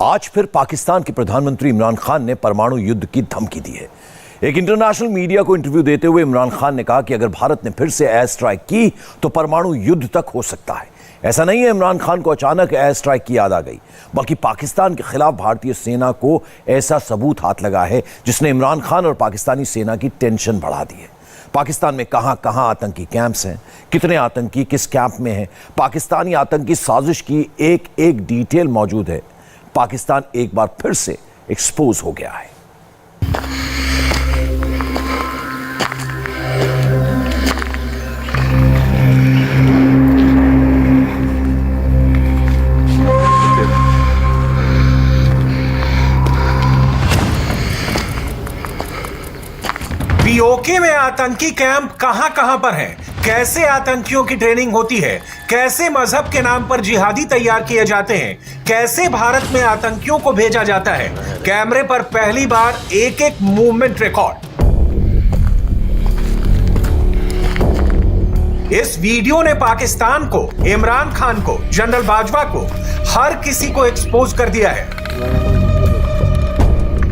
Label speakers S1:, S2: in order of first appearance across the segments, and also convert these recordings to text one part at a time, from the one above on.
S1: आज फिर पाकिस्तान के प्रधानमंत्री इमरान खान ने परमाणु युद्ध की धमकी दी है। एक इंटरनेशनल मीडिया को इंटरव्यू देते हुए इमरान खान ने कहा कि अगर भारत ने फिर से एयर स्ट्राइक की तो परमाणु युद्ध तक हो सकता है। ऐसा नहीं है इमरान खान को अचानक एयर स्ट्राइक की याद आ गई, बल्कि पाकिस्तान के खिलाफ भारतीय सेना को ऐसा सबूत हाथ लगा है जिसने इमरान खान और पाकिस्तानी सेना की टेंशन बढ़ा दी है। पाकिस्तान में कहां कहां आतंकी कैंप्स हैं, कितने आतंकी किस कैंप में हैं, पाकिस्तानी आतंकी साजिश की एक एक डिटेल मौजूद है। पाकिस्तान एक बार फिर से एक्सपोज हो गया है।
S2: पीओके में आतंकी कैंप कहां कहां पर है, कैसे आतंकियों की ट्रेनिंग होती है, कैसे मजहब के नाम पर जिहादी तैयार किए जाते हैं, कैसे भारत में आतंकियों को भेजा जाता है। कैमरे पर पहली बार एक एक मूवमेंट रिकॉर्ड। इस वीडियो ने पाकिस्तान को, इमरान खान को, जनरल बाजवा को, हर किसी को एक्सपोज कर दिया है।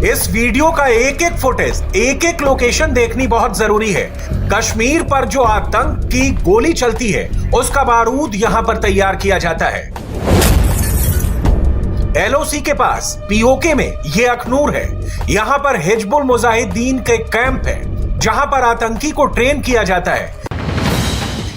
S2: इस वीडियो का एक एक फुटेज, एक एक लोकेशन देखनी बहुत जरूरी है। कश्मीर पर जो आतंक की गोली चलती है उसका बारूद यहां पर तैयार किया जाता है। एलओसी के पास पीओके में यह अखनूर है। यहां पर हिजबुल मुजाहिदीन के कैंप है जहां पर आतंकी को ट्रेन किया जाता है।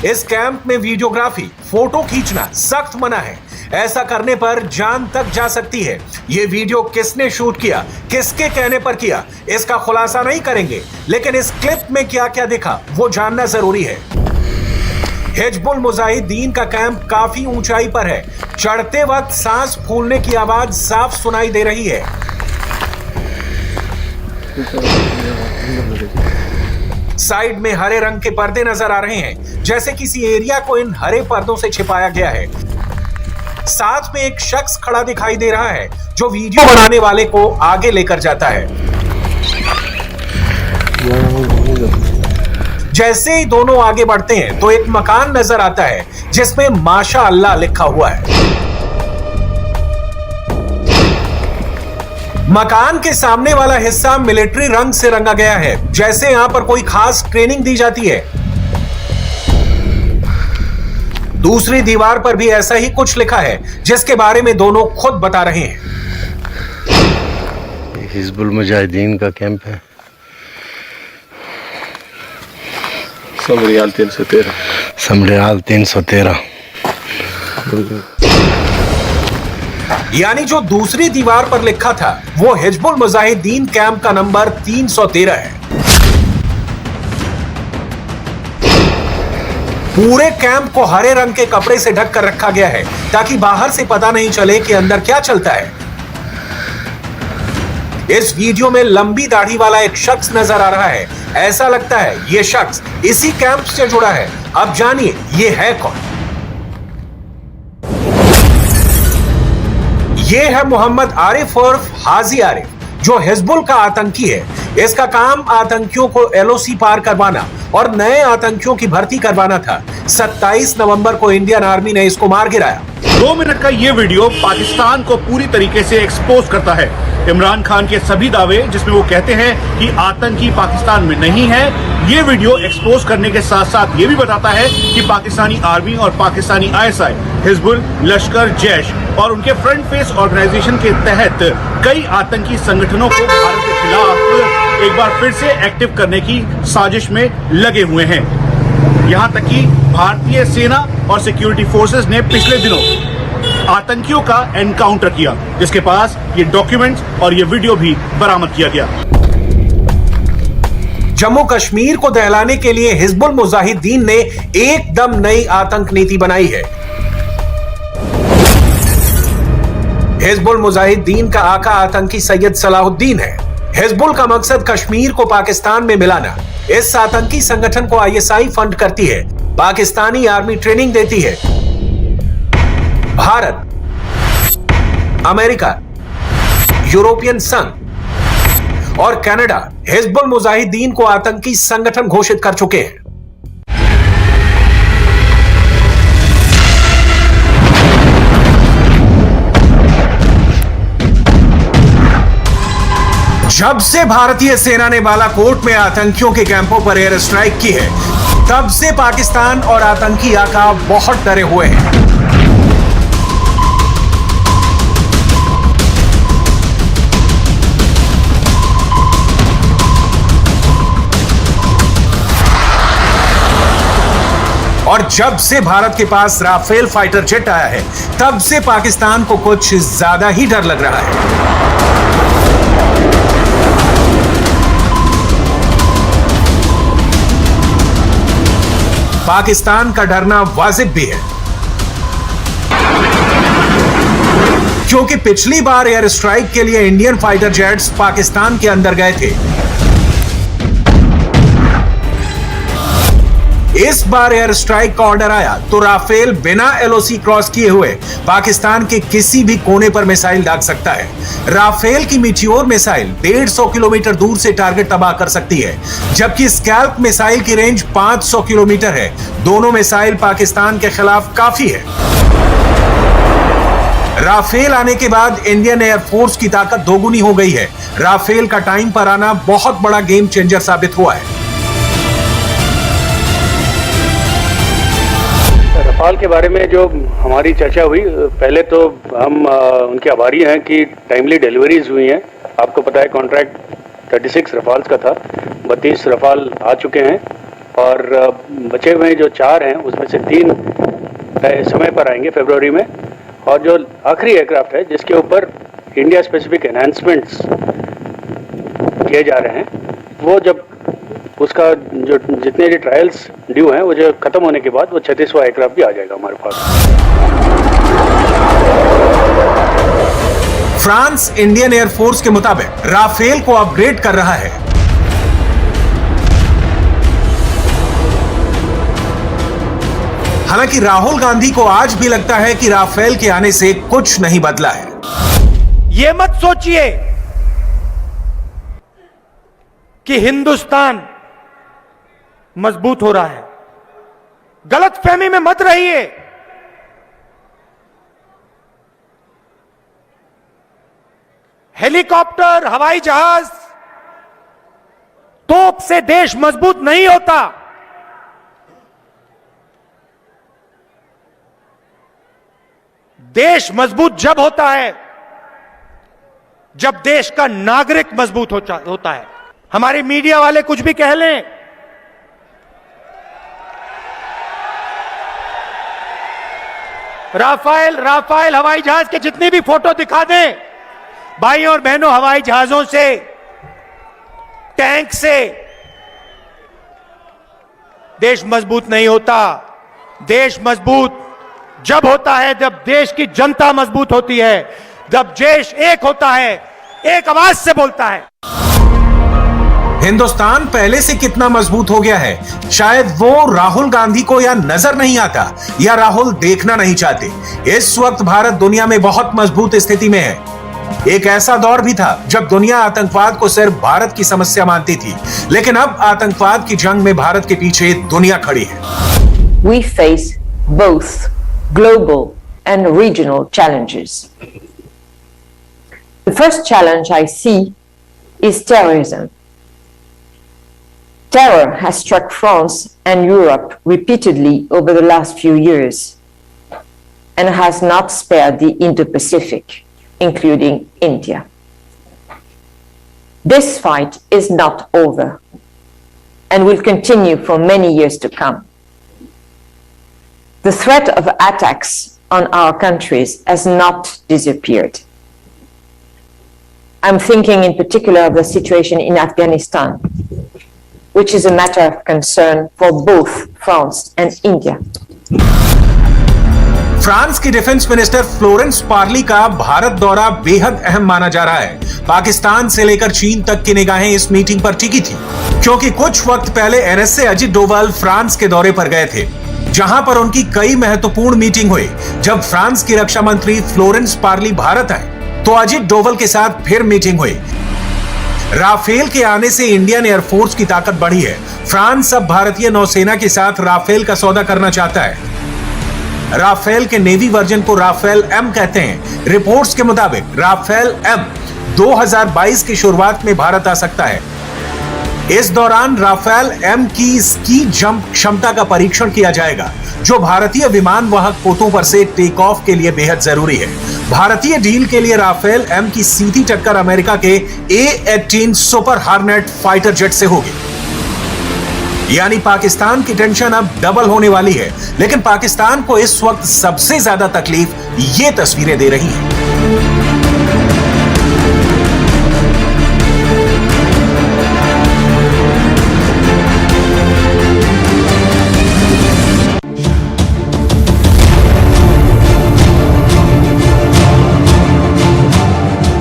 S2: इस कैंप में वीडियोग्राफी, फोटो खींचना सख्त मना है। ऐसा करने पर जान तक जा सकती है। यह वीडियो किसने शूट किया, किसके कहने पर किया, इसका खुलासा नहीं करेंगे, लेकिन इस क्लिप में क्या क्या दिखा वो जानना जरूरी है। हिजबुल मुजाहिदीन का कैंप काफी ऊंचाई पर है। चढ़ते वक्त सांस फूलने की आवाज साफ सुनाई दे रही है। साइड में हरे रंग के पर्दे नजर आ रहे हैं, जैसे किसी एरिया को इन हरे पर्दों से छिपाया गया है। साथ में एक शख्स खड़ा दिखाई दे रहा है जो वीडियो बनाने वाले को आगे लेकर जाता है। जैसे ही दोनों आगे बढ़ते हैं तो एक मकान नजर आता है जिसमें माशा अल्लाह लिखा हुआ है। मकान के सामने वाला हिस्सा मिलिट्री रंग से रंगा गया है, जैसे यहां पर कोई खास ट्रेनिंग दी जाती है। दूसरी दीवार पर भी ऐसा ही कुछ लिखा है जिसके बारे में दोनों खुद बता रहे हैं।
S3: हिजबुल मुजाहिदीन का कैंप है। समरियाल 313।
S2: यानी जो दूसरी दीवार पर लिखा था वो हिजबुल मुजाहिदीन कैंप का नंबर 313 है। पूरे कैंप को हरे रंग के कपड़े से ढक कर रखा गया है ताकि बाहर से पता नहीं चले कि अंदर क्या चलता है। इस वीडियो में लंबी दाढ़ी वाला एक शख्स नजर आ रहा है। ऐसा लगता है यह शख्स इसी कैंप से जुड़ा है। अब जानिए ये है कौन। ये है मोहम्मद आरिफ उर्फ हाजी आरिफ, जो हिजबुल का आतंकी है। इसका काम आतंकियों को एलओसी पार करवाना और नए आतंकियों की भर्ती करवाना था। 27 नवंबर को इंडियन आर्मी ने इसको मार गिराया।
S4: 2 मिनट का ये वीडियो पाकिस्तान को पूरी तरीके से एक्सपोज करता है। इमरान खान के सभी दावे जिसमें वो कहते हैं कि आतंकी पाकिस्तान में नहीं है, ये वीडियो एक्सपोज करने के साथ साथ ये भी बताता है कि पाकिस्तानी आर्मी और पाकिस्तानी आईएसआई, हिजबुल, लश्कर, जैश और उनके फ्रंट फेस ऑर्गेनाइजेशन के तहत कई आतंकी संगठनों को भारत के खिलाफ एक बार फिर से एक्टिव करने की साजिश में लगे हुए हैं। यहाँ तक कि भारतीय सेना और सिक्योरिटी फोर्सेस ने पिछले दिनों आतंकियों का एनकाउंटर किया, जिसके पास ये डॉक्यूमेंट्स और ये वीडियो भी बरामद किया गया।
S2: जम्मू कश्मीर को दहलाने के लिए हिजबुल मुजाहिदीन ने एकदम नई आतंक नीति बनाई है। हिजबुल मुजाहिदीन का आका आतंकी सैयद सलाहुद्दीन है। हिजबुल का मकसद कश्मीर को पाकिस्तान में मिलाना। इस आतंकी संगठन को आईएसआई फंड करती है, पाकिस्तानी आर्मी ट्रेनिंग देती है। भारत, अमेरिका, यूरोपियन संघ और कनाडा हिजबुल मुजाहिदीन को आतंकी संगठन घोषित कर चुके हैं। जब से भारतीय सेना ने बालाकोट में आतंकियों के कैंपों पर एयर स्ट्राइक की है, तब से पाकिस्तान और आतंकी आका बहुत डरे हुए हैं। और जब से भारत के पास राफेल फाइटर जेट आया है, तब से पाकिस्तान को कुछ ज्यादा ही डर लग रहा है। पाकिस्तान का डरना वाजिब भी है, क्योंकि पिछली बार एयर स्ट्राइक के लिए इंडियन फाइटर जेट्स पाकिस्तान के अंदर गए थे। इस बार एयर स्ट्राइक का ऑर्डर आया तो राफेल बिना एलओसी क्रॉस किए हुए पाकिस्तान के किसी भी कोने पर मिसाइल दाग सकता है। राफेल की मीटियोर मिसाइल 150 किलोमीटर दूर से टारगेट तबाह कर सकती है, जबकि स्कैल्प मिसाइल की रेंज 500 किलोमीटर है। दोनों मिसाइल पाकिस्तान के खिलाफ काफी है। राफेल आने के बाद इंडियन एयरफोर्स की ताकत दोगुनी हो गई है। राफेल का टाइम पर आना बहुत बड़ा गेम चेंजर साबित हुआ है।
S5: रफाल के बारे में जो हमारी चर्चा हुई, पहले तो हम उनके आभारी हैं कि टाइमली डिलीवरीज हुई हैं। आपको पता है कॉन्ट्रैक्ट 36 रफाल्स का था, 32 रफाल आ चुके हैं और बचे हुए जो 4 हैं उसमें से 3 समय पर आएंगे फरवरी में। और जो आखिरी एयरक्राफ्ट है जिसके ऊपर इंडिया स्पेसिफिक एनहांसमेंट्स किए जा रहे हैं, वो जब उसका जो जितने भी ट्रायल्स ड्यू हैं वो जो खत्म होने के बाद वो 36वां एयरक्राफ्ट भी आ जाएगा हमारे पास।
S2: फ्रांस इंडियन एयरफोर्स के मुताबिक राफेल को अपग्रेड कर रहा है। हालांकि राहुल गांधी को आज भी लगता है कि राफेल के आने से कुछ नहीं बदला है।
S6: ये मत सोचिए कि हिंदुस्तान मजबूत हो रहा है, गलतफहमी में मत रहिए। हेलीकॉप्टर, हवाई जहाज, तोप से देश मजबूत नहीं होता। देश मजबूत जब होता है जब देश का नागरिक मजबूत होता है। हमारे मीडिया वाले कुछ भी कह लें, राफेल हवाई जहाज के जितनी भी फोटो दिखा दें, भाइयों और बहनों, हवाई जहाजों से, टैंक से देश मजबूत नहीं होता। देश मजबूत जब होता है जब देश की जनता मजबूत होती है, जब देश एक होता है, एक आवाज से बोलता है।
S2: हिंदुस्तान पहले से कितना मजबूत हो गया है, शायद वो राहुल गांधी को या नजर नहीं आता या राहुल देखना नहीं चाहते। इस वक्त भारत दुनिया में बहुत मजबूत स्थिति में है। एक ऐसा दौर भी था जब दुनिया आतंकवाद को सिर्फ भारत की समस्या मानती थी, लेकिन अब आतंकवाद की जंग में भारत के पीछे दुनिया खड़ी है।
S7: We face both global and regional challenges. The first challenge I see is terrorism. Terror has struck France and Europe repeatedly over the last few years and has not spared the Indo-Pacific, including India. This fight is not over and will continue for many years to come. The threat of attacks on our countries has not disappeared. I'm thinking in particular of the situation in Afghanistan, which is a matter of concern for both France and India.
S2: France की defence minister Florence Parly का भारत दौरा बेहद अहम माना जा रहा है। पाकिस्तान से लेकर चीन तक की निगाहें इस मीटिंग पर टिकी थी, क्योंकि कुछ वक्त पहले एनएसए अजित डोभाल फ्रांस के दौरे पर गए थे, जहां पर उनकी कई महत्वपूर्ण मीटिंग हुई। जब फ्रांस की रक्षा मंत्री फ्लोरेंस पार्ली भारत आए तो अजित डोभाल के साथ फिर मीटिंग हुई। राफेल के आने से इंडियन एयरफोर्स की ताकत बढ़ी है। फ्रांस अब भारतीय नौसेना के साथ राफेल का सौदा करना चाहता है। राफेल के नेवी वर्जन को राफेल एम कहते हैं। रिपोर्ट्स के मुताबिक राफेल एम 2022 की शुरुआत में भारत आ सकता है। इस दौरान राफेल एम की स्की जंप क्षमता का परीक्षण किया जाएगा, जो भारतीय विमान वाहक पोतों पर से टेक ऑफ के लिए बेहद जरूरी है। भारतीय डील के लिए राफेल एम की सीधी टक्कर अमेरिका के A-18 सुपर हार्नेट फाइटर जेट से होगी। यानी पाकिस्तान की टेंशन अब डबल होने वाली है, लेकिन पाकिस्तान को इस वक्त सबसे ज्यादा तकलीफ ये तस्वीरें दे रही हैं।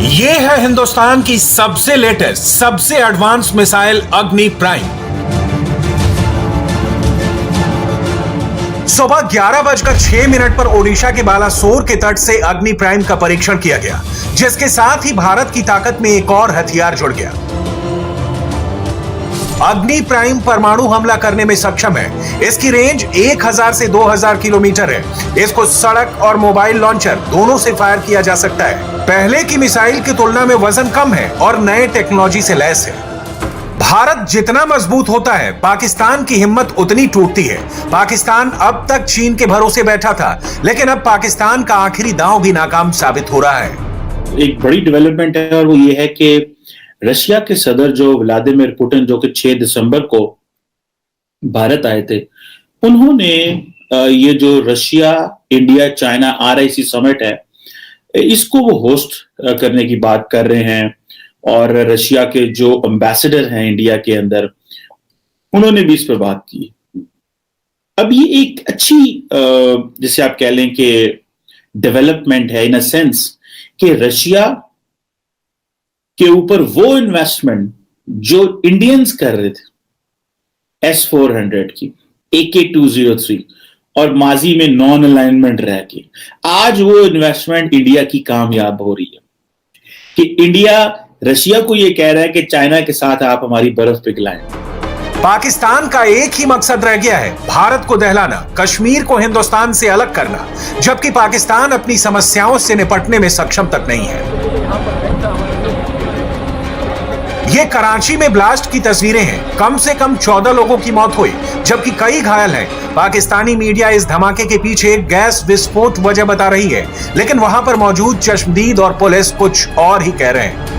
S2: ये है हिंदुस्तान की सबसे लेटेस्ट, सबसे एडवांस मिसाइल अग्नि प्राइम। सुबह 11:06 पर ओडिशा के बालासोर के तट से अग्नि प्राइम का परीक्षण किया गया, जिसके साथ ही भारत की ताकत में एक और हथियार जुड़ गया। अग्नि प्राइम परमाणु हमला करने में सक्षम है। इसकी रेंज 1000 से 2000 किलोमीटर है। इसको सड़क और मोबाइल लॉन्चर दोनों से फायर किया जा सकता है। पहले की मिसाइल की तुलना में वजन कम है और नए टेक्नोलॉजी से लैस है। भारत जितना मजबूत होता है, पाकिस्तान की हिम्मत उतनी टूटती है। पाकिस्तान अब तक चीन के भरोसे बैठा था, लेकिन अब पाकिस्तान का आखिरी दांव भी नाकाम साबित हो रहा है।
S8: एक बड़ी डेवलपमेंट है और वो ये है कि रशिया के सदर जो व्लादिमीर पुतिन, जो कि 6 दिसंबर को भारत आए थे, उन्होंने ये जो Russia India China RIC summit है, इसको वो होस्ट करने की बात कर रहे हैं। और रशिया के जो एम्बेसडर हैं इंडिया के अंदर, उन्होंने भी इस पर बात की। अब ये एक अच्छी जिसे आप कह लें कि डेवलपमेंट है, इन अ सेंस कि रशिया के ऊपर वो इन्वेस्टमेंट जो इंडियंस कर रहे थे S-400 की, AK-203 और माजी में नॉन अलाइनमेंट रह के, आज वो इन्वेस्टमेंट इंडिया की कामयाब हो रही है कि इंडिया रशिया को ये कह रहा है कि चाइना के साथ आप हमारी बर्फ पिघलाएं।
S2: पाकिस्तान का एक ही मकसद रह गया है, भारत को दहलाना, कश्मीर को हिंदुस्तान से अलग करना, जबकि पाकिस्तान अपनी समस्याओं से निपटने में सक्षम तक नहीं है। ये कराची में ब्लास्ट की तस्वीरें हैं। कम से कम 14 लोगों की मौत हुई, जबकि कई घायल हैं। पाकिस्तानी मीडिया इस धमाके के पीछे गैस विस्फोट वजह बता रही है, लेकिन वहां पर मौजूद चश्मदीद और पुलिस कुछ और ही कह रहे हैं।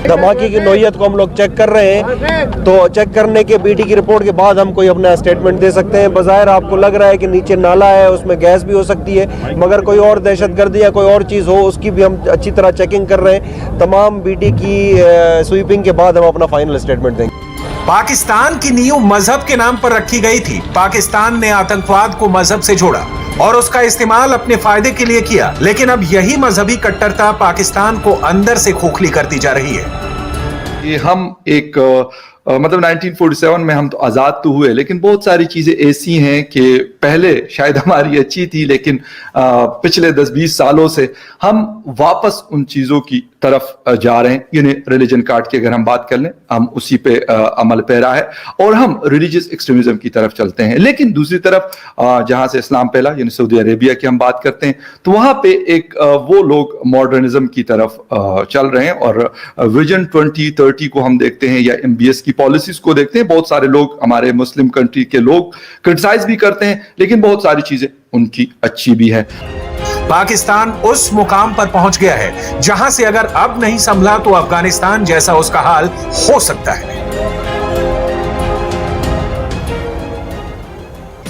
S9: धमाके की नौयत को हम लोग चेक कर रहे हैं, तो चेक करने के BT की रिपोर्ट के बाद हम कोई अपना स्टेटमेंट दे सकते हैं। बज़ाहिर आपको लग रहा है कि नीचे नाला है, उसमें गैस भी हो सकती है, मगर कोई और दहशतगर्दी या कोई और चीज़ हो, उसकी भी हम अच्छी तरह चेकिंग कर रहे हैं। तमाम BT की स्वीपिंग के बाद हम अपना फाइनल स्टेटमेंट देंगे।
S2: पाकिस्तान की नींव मजहब के नाम पर रखी गई थी। पाकिस्तान ने आतंकवाद को मजहब से जोड़ा और उसका इस्तेमाल अपने फायदे के लिए किया, लेकिन अब यही मजहबी कट्टरता पाकिस्तान को अंदर से खोखली करती जा रही है।
S10: ये हम एक मतलब 1947 में हम तो आज़ाद तो हुए, लेकिन बहुत सारी चीज़ें ऐसी हैं कि पहले शायद हमारी अच्छी थी, लेकिन पिछले 10-20 सालों से हम वापस उन चीज़ों की तरफ जा रहे हैं। यानी रिलीजन कार्ड की अगर हम बात कर लें, हम उसी पे अमल पैरा है और हम रिलीजियस एक्सट्रीमिज्म की तरफ चलते हैं। लेकिन दूसरी तरफ जहाँ से इस्लाम फैला, यानी सऊदी अरेबिया की हम बात करते हैं, तो वहाँ पे एक वो लोग मॉडर्निज्म की तरफ चल रहे हैं। और विजन 2030 को हम देखते हैं या MBS की पॉलिसीज को देखते हैं, बहुत सारे लोग हमारे मुस्लिम कंट्री के लोग क्रिटिसाइज भी करते हैं, लेकिन बहुत सारी चीजें उनकी अच्छी भी है।
S2: पाकिस्तान उस मुकाम पर पहुंच गया है जहां से अगर अब नहीं संभला तो अफगानिस्तान जैसा उसका हाल हो सकता है।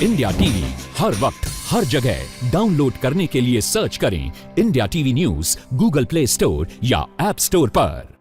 S11: इंडिया टीवी हर वक्त हर जगह डाउनलोड करने के लिए सर्च करें India TV news Google play store या ऐप स्टोर पर।